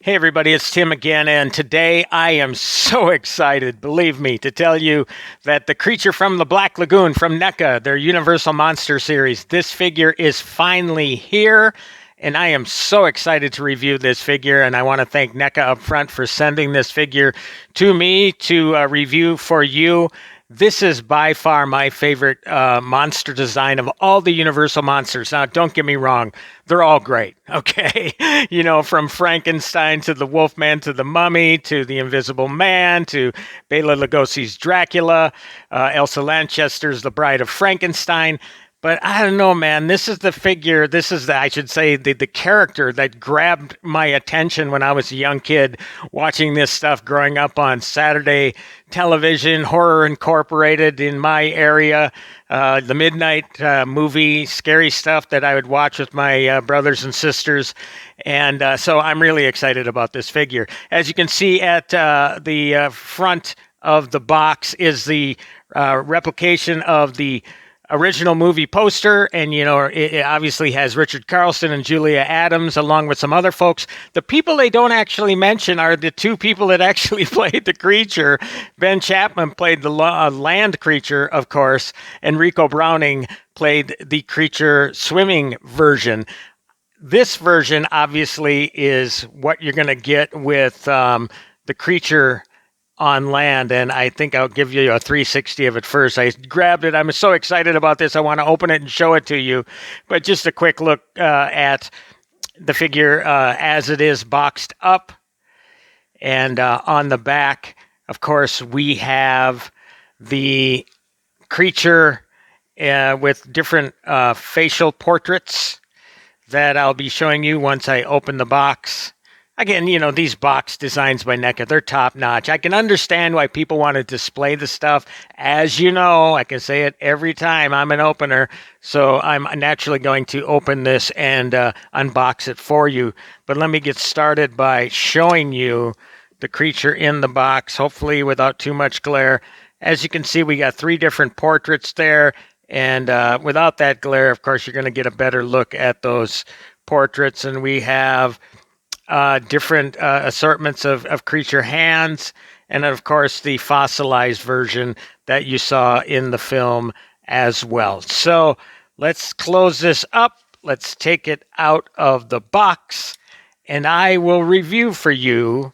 Hey everybody, it's Tim again, and today I am so excited, believe me, to tell you that the creature from the Black Lagoon from NECA, their Universal Monster series, this figure is finally here, and I am so excited to review this figure, and I want to thank NECA up front for sending this figure to me to review for you. This is by far my favorite monster design of all the Universal monsters. Now, don't get me wrong, they're all great, okay? You know, from Frankenstein to the Wolfman to the Mummy to the Invisible Man to Bela Lugosi's Dracula, Elsa Lanchester's The Bride of Frankenstein. But I don't know, man. This is the figure, I should say, the character that grabbed my attention when I was a young kid watching this stuff growing up on Saturday television, Horror Incorporated in my area, the midnight movie, scary stuff that I would watch with my brothers and sisters. And so I'm really excited about this figure. As you can see at the front of the box is the replication of the original movie poster, and you know it obviously has Richard Carlson and Julia Adams along with some other folks. The people they don't actually mention are the two people that actually played the creature. Ben Chapman played the land creature, of course, and Rico Browning played the creature swimming version. This version obviously is what you're going to get with the creature on land, and I think I'll give you a 360 of it first. I grabbed it. I'm so excited about this. I want to open it and show it to you. But just a quick look at the figure as it is boxed up. And on the back, of course, we have the creature with different facial portraits that I'll be showing you once I open the box. Again, you know, these box designs by NECA, they're top notch. I can understand why people want to display the stuff. As you know, I can say it every time I'm an opener, so I'm naturally going to open this and unbox it for you. But let me get started by showing you the creature in the box, hopefully without too much glare. As you can see, we got three different portraits there, and without that glare, of course, you're going to get a better look at those portraits. And we have different assortments of creature hands, and of course the fossilized version that you saw in the film as well. So let's close this up. Let's take it out of the box, and I will review for you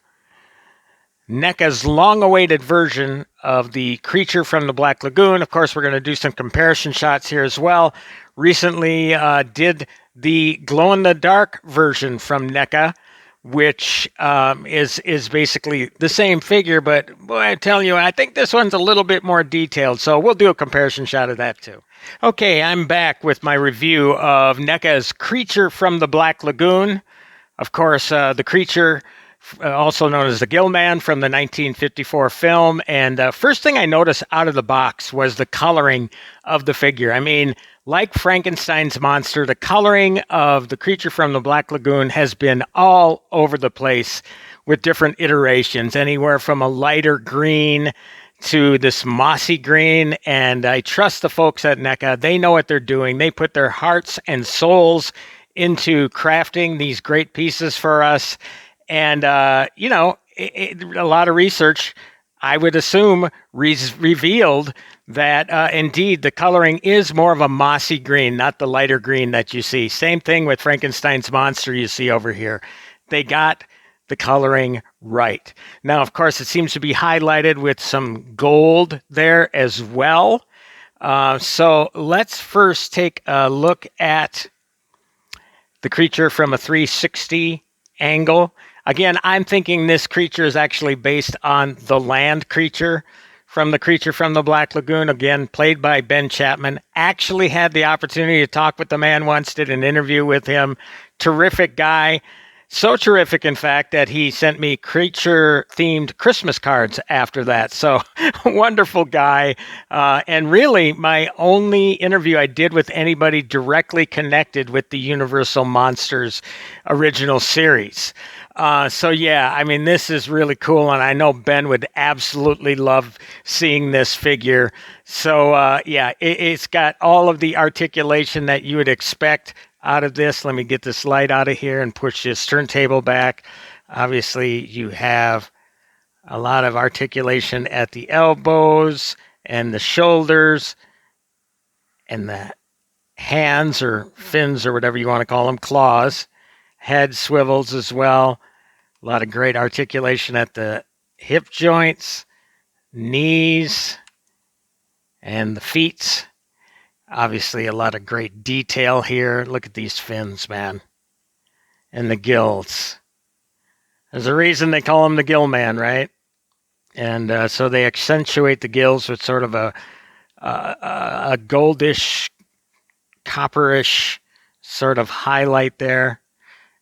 NECA's long-awaited version of the creature from the Black Lagoon. Of course, we're going to do some comparison shots here as well. Recently did the glow-in-the-dark version from NECA, which is basically the same figure, but boy, I tell you, I think this one's a little bit more detailed, so we'll do a comparison shot of that too. Okay, I'm back with my review of NECA's Creature from the Black Lagoon. Of course, the creature, also known as the Gill Man from the 1954 film, and first thing I noticed out of the box was the coloring of the figure. I mean, like Frankenstein's monster, the coloring of the creature from the Black Lagoon has been all over the place with different iterations, anywhere from a lighter green to this mossy green. And I trust the folks at NECA. They know what they're doing. They put their hearts and souls into crafting these great pieces for us. And, you know, a lot of research, I would assume, revealed that indeed the coloring is more of a mossy green, not the lighter green that you see. Same thing with Frankenstein's monster you see over here. They got the coloring right. Now, of course, it seems to be highlighted with some gold there as well. So let's first take a look at the creature from a 360 angle. Again, I'm thinking this creature is actually based on the land creature from the creature from the Black Lagoon, again, played by Ben Chapman. Actually had the opportunity to talk with the man once, did an interview with him. Terrific guy. So terrific, in fact, that he sent me creature-themed Christmas cards after that. So, wonderful guy. And really, my only interview I did with anybody directly connected with the Universal Monsters original series. So, yeah, I mean, this is really cool, and I know Ben would absolutely love seeing this figure. So, yeah, it's got all of the articulation that you would expect out of this. Let me get this light out of here and push this turntable back. Obviously, you have a lot of articulation at the elbows and the shoulders and the hands or fins or whatever you want to call them, claws. Head swivels as well. A lot of great articulation at the hip joints, knees, and the feet. Obviously, a lot of great detail here. Look at these fins, man. And the gills. There's a reason they call him the gill man, right? And so they accentuate the gills with sort of a goldish, copperish sort of highlight there.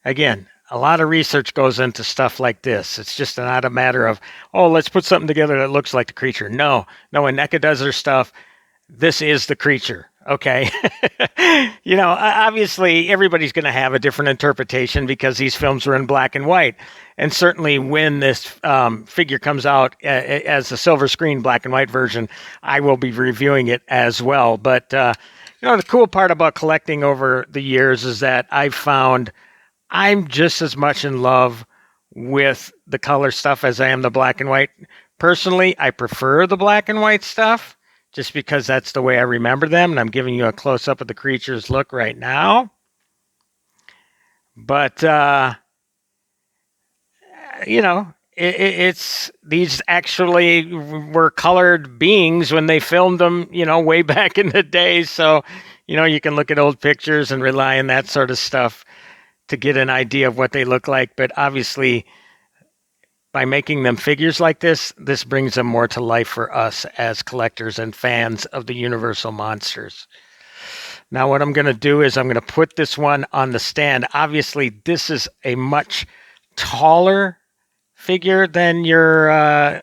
Again, a lot of research goes into stuff like this. It's just not a matter of, oh, let's put something together that looks like the creature. No, when NECA does their stuff, this is the creature. Okay. Obviously everybody's going to have a different interpretation because these films were in black and white. And certainly when this figure comes out as a silver screen black and white version, I will be reviewing it as well. But, the cool part about collecting over the years is that I've found I'm just as much in love with the color stuff as I am the black and white. Personally, I prefer the black and white stuff just because that's the way I remember them. And I'm giving you a close-up of the creature's look right now. But, it's these actually were colored beings when they filmed them, way back in the day. So, you can look at old pictures and rely on that sort of stuff to get an idea of what they look like. But obviously, by making them figures like this brings them more to life for us as collectors and fans of the Universal monsters. Now, what I'm going to do is I'm going to put this one on the stand. Obviously, this is a much taller figure than your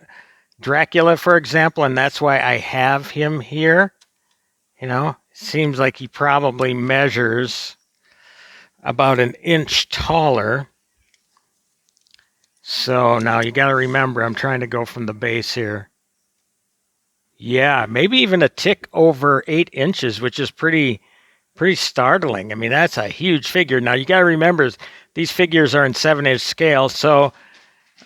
Dracula, for example, and that's why I have him here. Seems like he probably measures about an inch taller. So now you got to remember, I'm trying to go from the base here. Yeah, maybe even a tick over 8 inches, which is pretty startling. I mean, that's a huge figure. Now you got to remember, these figures are in 7-inch scale. So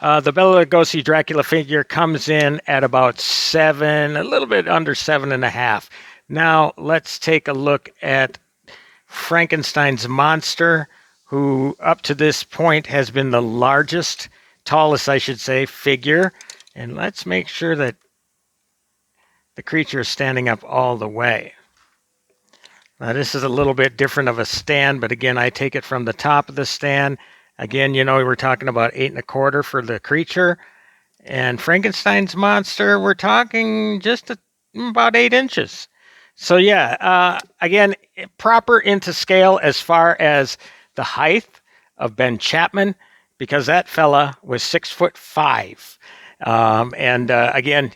the Bela Lugosi Dracula figure comes in at about 7, a little bit under 7.5. Now let's take a look at Frankenstein's monster, who up to this point has been the tallest, I should say, figure. And let's make sure that the creature is standing up all the way. Now, this is a little bit different of a stand, but again, I take it from the top of the stand. Again, we were talking about 8.25 for the creature. And Frankenstein's monster, we're talking just about 8 inches. So yeah, again, proper into scale as far as the height of Ben Chapman, because that fella was 6'5". Again,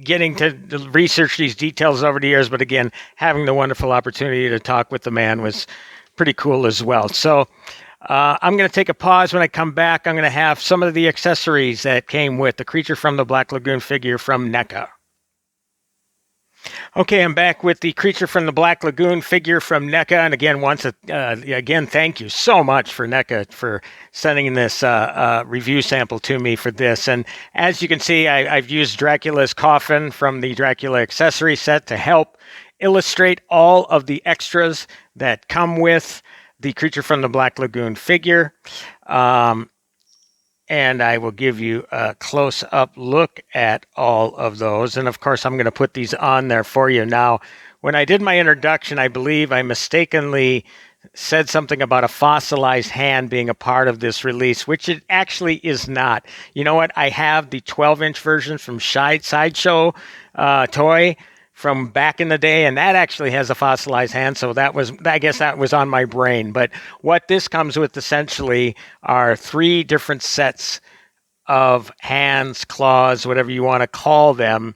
getting to research these details over the years, but again, having the wonderful opportunity to talk with the man was pretty cool as well. So I'm going to take a pause. When I come back, I'm going to have some of the accessories that came with the Creature from the Black Lagoon figure from NECA. Okay, I'm back with the Creature from the Black Lagoon figure from NECA. And again, thank you so much for NECA for sending this review sample to me for this. And as you can see, I've used Dracula's coffin from the Dracula accessory set to help illustrate all of the extras that come with the Creature from the Black Lagoon figure. And I will give you a close-up look at all of those. And of course, I'm going to put these on there for you. Now, when I did my introduction, I believe I mistakenly said something about a fossilized hand being a part of this release, which it actually is not. You know what? I have the 12-inch version from Sideshow Toy from back in the day, and that actually has a fossilized hand, so I guess that was on my brain. But what this comes with essentially are 3 different sets of hands, claws, whatever you want to call them,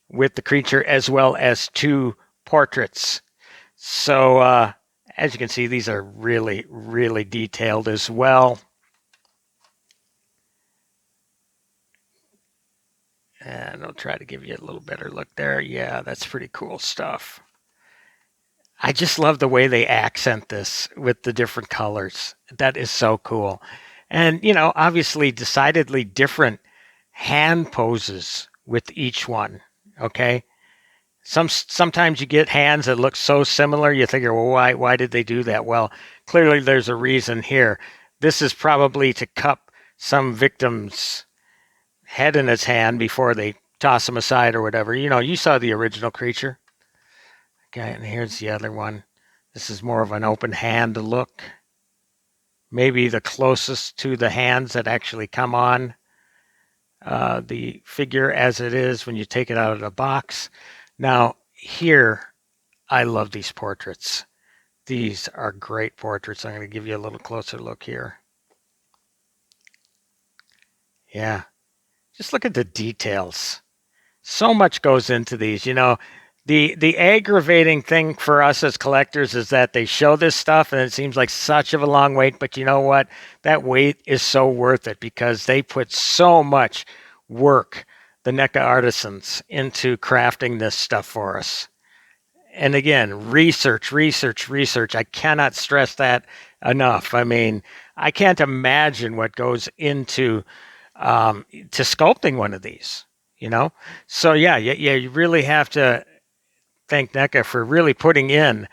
with the creature, as well as 2 portraits. So as you can see, these are really, really detailed as well. And I'll try to give you a little better look there. Yeah, that's pretty cool stuff. I just love the way they accent this with the different colors. That is so cool. And, obviously decidedly different hand poses with each one. Okay. Sometimes you get hands that look so similar, you figure, well, why did they do that? Well, clearly there's a reason here. This is probably to cup some victim's head in its hand before they toss him aside or whatever. You saw the original creature. Okay, and here's the other one. This is more of an open hand look. Maybe the closest to the hands that actually come on the figure as it is when you take it out of the box. Now, here, I love these portraits. These are great portraits. I'm going to give you a little closer look here. Yeah, just look at the details. So much goes into these. The aggravating thing for us as collectors is that they show this stuff and it seems like such of a long wait, but you know what? That wait is so worth it because they put so much work, the NECA artisans, into crafting this stuff for us. And again, research. I cannot stress that enough. I mean, I can't imagine what goes into to sculpting one of these, So yeah, you really have to thank NECA for really putting in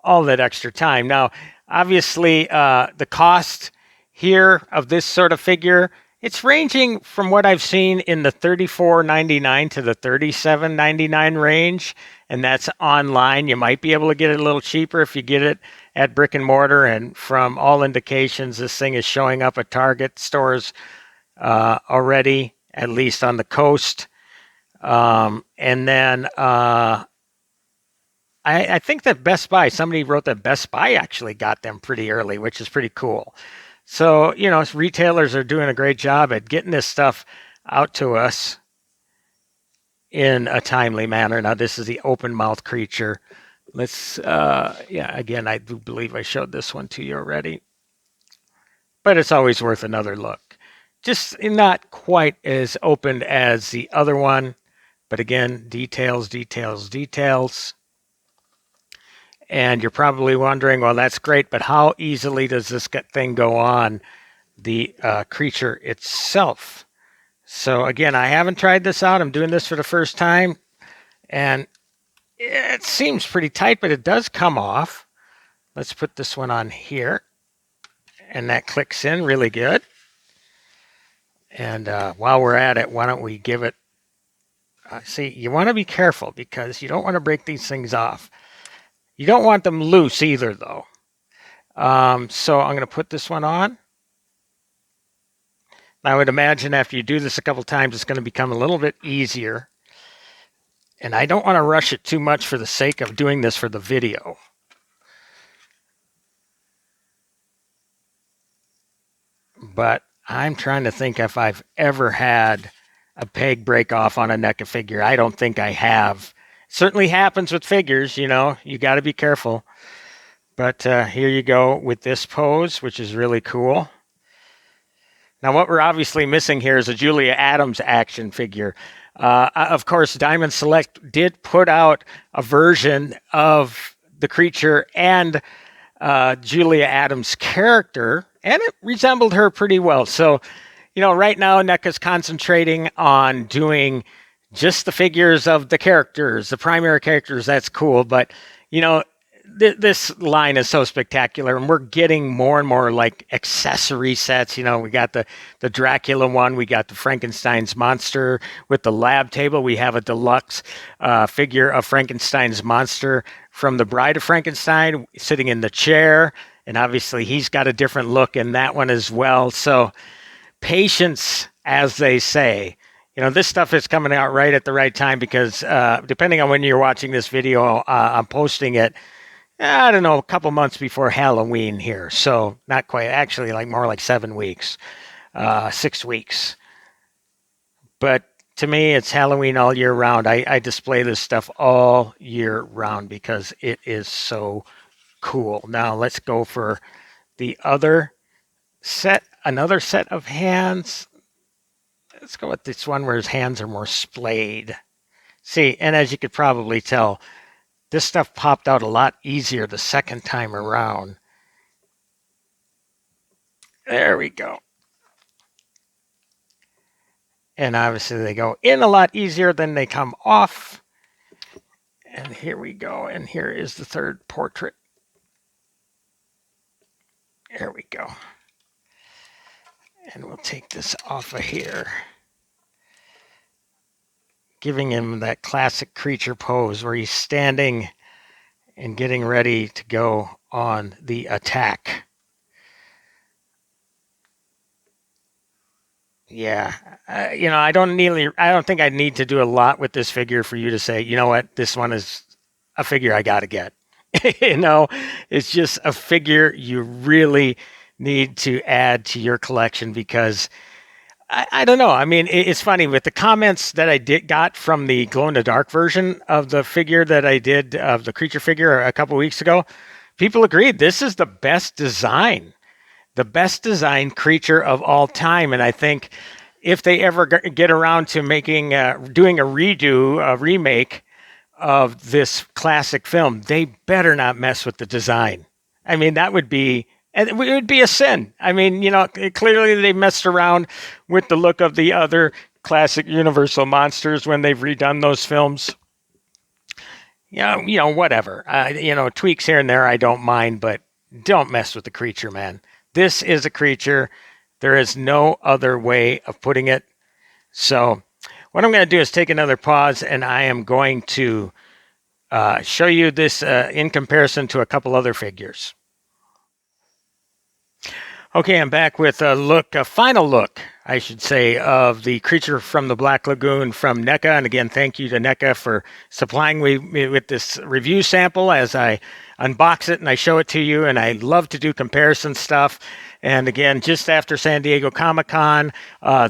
all that extra time. Now, obviously, the cost here of this sort of figure, it's ranging from what I've seen in the $34.99 to the $37.99 range, and that's online. You might be able to get it a little cheaper if you get it at brick and mortar, and from all indications, this thing is showing up at Target stores already, at least on the coast. And then I think that Best Buy, somebody wrote that Best Buy actually got them pretty early, which is pretty cool. So, retailers are doing a great job at getting this stuff out to us in a timely manner. Now, this is the open mouth creature. Let's, again, I do believe I showed this one to you already. But it's always worth another look. Just not quite as open as the other one. But again, details. And you're probably wondering, well, that's great, but how easily does this thing go on the creature itself? So again, I haven't tried this out. I'm doing this for the first time. And it seems pretty tight, but it does come off. Let's put this one on here. And that clicks in really good. And while we're at it, why don't we give it... see, you want to be careful because you don't want to break these things off. You don't want them loose either, though. So I'm going to put this one on. I would imagine after you do this a couple times, it's going to become a little bit easier. And I don't want to rush it too much for the sake of doing this for the video. But I'm trying to think if I've ever had a peg break off on a NECA figure. I don't think I have. Certainly happens with figures, you got to be careful. But here you go with this pose, which is really cool. Now, what we're obviously missing here is a Julia Adams action figure. Of course, Diamond Select did put out a version of the creature and Julia Adams' character, and it resembled her pretty well. So, right now, NECA's concentrating on doing just the figures of the characters, the primary characters. That's cool. But, this line is so spectacular, and we're getting more and more like accessory sets. We got the Dracula one, we got the Frankenstein's monster with the lab table. We have a deluxe figure of Frankenstein's monster from the Bride of Frankenstein sitting in the chair, and obviously he's got a different look in that one as well. So patience, as they say. This stuff is coming out right at the right time because depending on when you're watching this video, I'm posting it, I don't know, a couple months before Halloween here. So not quite, actually more like 7 weeks, 6 weeks. But to me, it's Halloween all year round. I display this stuff all year round because it is so cool. Now let's go for the other set, another set of hands. Let's go with this one where his hands are more splayed. See, and as you could probably tell, this stuff popped out a lot easier the second time around. There we go. And obviously they go in a lot easier than they come off. And here we go. And here is the third portrait. There we go. And we'll take this off of here, giving him that classic creature pose where he's standing and getting ready to go on the attack. Yeah, I don't think I need to do a lot with this figure for you to say, you know what, this one is a figure I got to get. It's just a figure you really need to add to your collection because I don't know. I mean, it's funny with the comments that I got from the glow in the dark version of the figure that I did of the creature figure a couple weeks ago. People agreed this is the best design creature of all time. And I think if they ever get around to doing a remake of this classic film, they better not mess with the design. I mean, it would be a sin. I mean, clearly they messed around with the look of the other classic Universal monsters when they've redone those films. Whatever. Tweaks here and there I don't mind, but don't mess with the creature, man. This is a creature. There is no other way of putting it. So what I'm going to do is take another pause, and I am going to show you this in comparison to a couple other figures. Okay, I'm back with a final look, I should say, of the creature from the Black Lagoon from NECA. And again, thank you to NECA for supplying me with this review sample as I unbox it and I show it to you. And I love to do comparison stuff. And again, just after San Diego Comic-Con,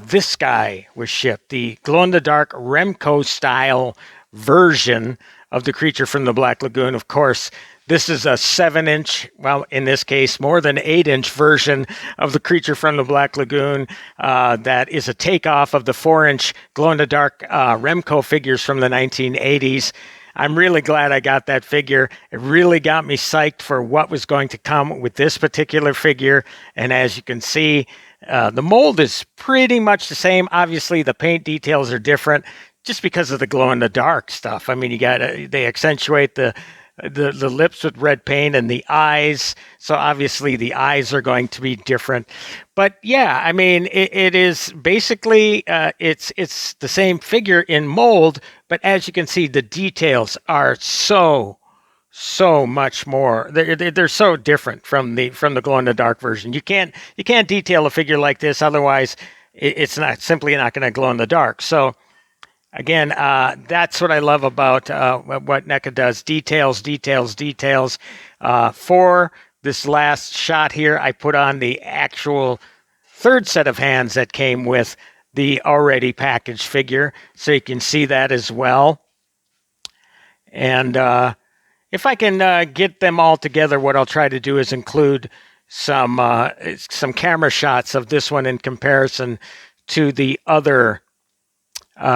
this guy was shipped, the glow-in-the-dark Remco style version of the creature from the Black Lagoon. Of course, this is a 7-inch, well, in this case, more than 8-inch version of the creature from the Black Lagoon. That is a takeoff of the 4-inch glow-in-the-dark Remco figures from the 1980s. I'm really glad I got that figure. It really got me psyched for what was going to come with this particular figure. And as you can see, the mold is pretty much the same. Obviously, the paint details are different just because of the glow-in-the-dark stuff. I mean, they accentuate the lips with red paint and the eyes. So obviously the eyes are going to be different. But yeah, I mean, it is basically, it's the same figure in mold, but as you can see, the details are so much more. They're so different from the glow in the dark version. You can't detail a figure like this. Otherwise it's not going to glow in the dark. So again, that's what I love about what NECA does. Details. For this last shot here, I put on the actual third set of hands that came with the already packaged figure, so you can see that as well. And if I can get them all together, what I'll try to do is include some camera shots of this one in comparison to the other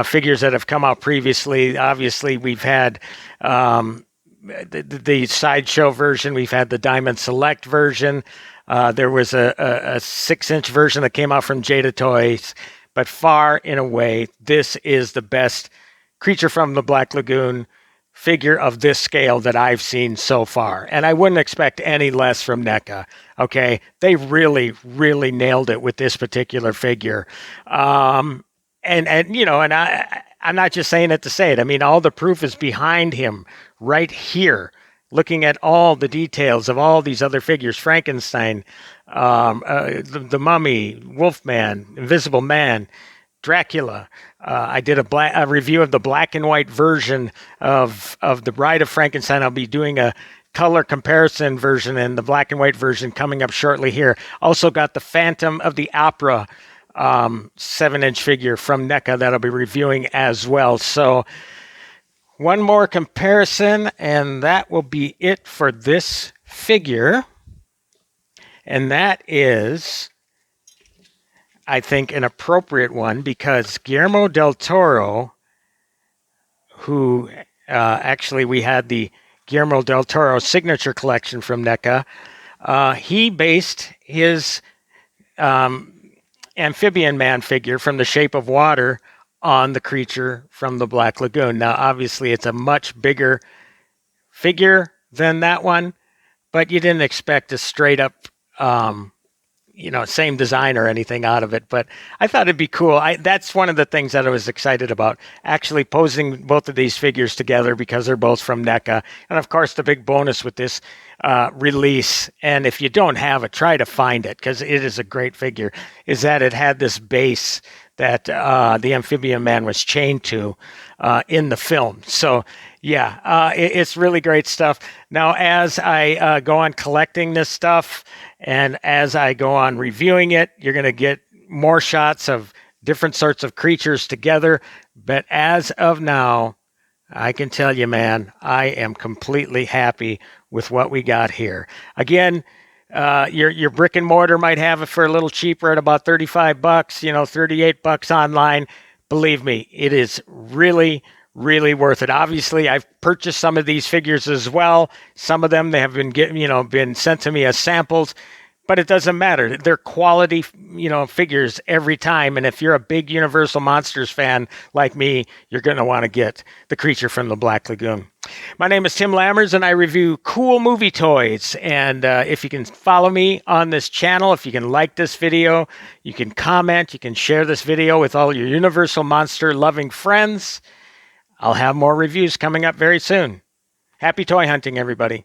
figures that have come out previously. Obviously, we've had the sideshow version. We've had the Diamond Select version. There was a 6-inch version that came out from Jada Toys. But far and away, this is the best creature from the Black Lagoon figure of this scale that I've seen so far. And I wouldn't expect any less from NECA. Okay, they really nailed it with this particular figure. And I'm not just saying it to say it. I mean, all the proof is behind him right here. Looking at all the details of all these other figures, Frankenstein, the Mummy, Wolfman, Invisible Man, Dracula. I did a review of the black and white version of the Bride of Frankenstein. I'll be doing a color comparison version and the black and white version coming up shortly here. Also got the Phantom of the Opera 7-inch figure from NECA that I'll be reviewing as well. So one more comparison, and that will be it for this figure. And that is, I think, an appropriate one because Guillermo del Toro, who actually we had the Guillermo del Toro signature collection from NECA, he based his amphibian man figure from The Shape of Water on the creature from the Black Lagoon. Now, obviously, it's a much bigger figure than that one, but you didn't expect a straight up, same design or anything out of it. But I thought it'd be cool. That's one of the things that I was excited about, actually posing both of these figures together because they're both from NECA. And of course, the big bonus with this release, and if you don't have it, try to find it because it is a great figure, is that it had this base that the amphibian man was chained to in the film. So yeah, it's really great stuff. Now, as I go on collecting this stuff and as I go on reviewing it, you're going to get more shots of different sorts of creatures together. But as of now, I can tell you, man, I am completely happy with what we got here. Again, your brick and mortar might have it for a little cheaper at about $35, $38 online. Believe me, it is really, really worth it. Obviously, I've purchased some of these figures as well. Some of them, they have been sent to me as samples, but it doesn't matter. They're quality, figures every time. And if you're a big Universal Monsters fan like me, you're going to want to get the creature from the Black Lagoon. My name is Tim Lammers, and I review cool movie toys. And if you can follow me on this channel, if you can like this video, you can comment, you can share this video with all your Universal Monster loving friends. I'll have more reviews coming up very soon. Happy toy hunting, everybody.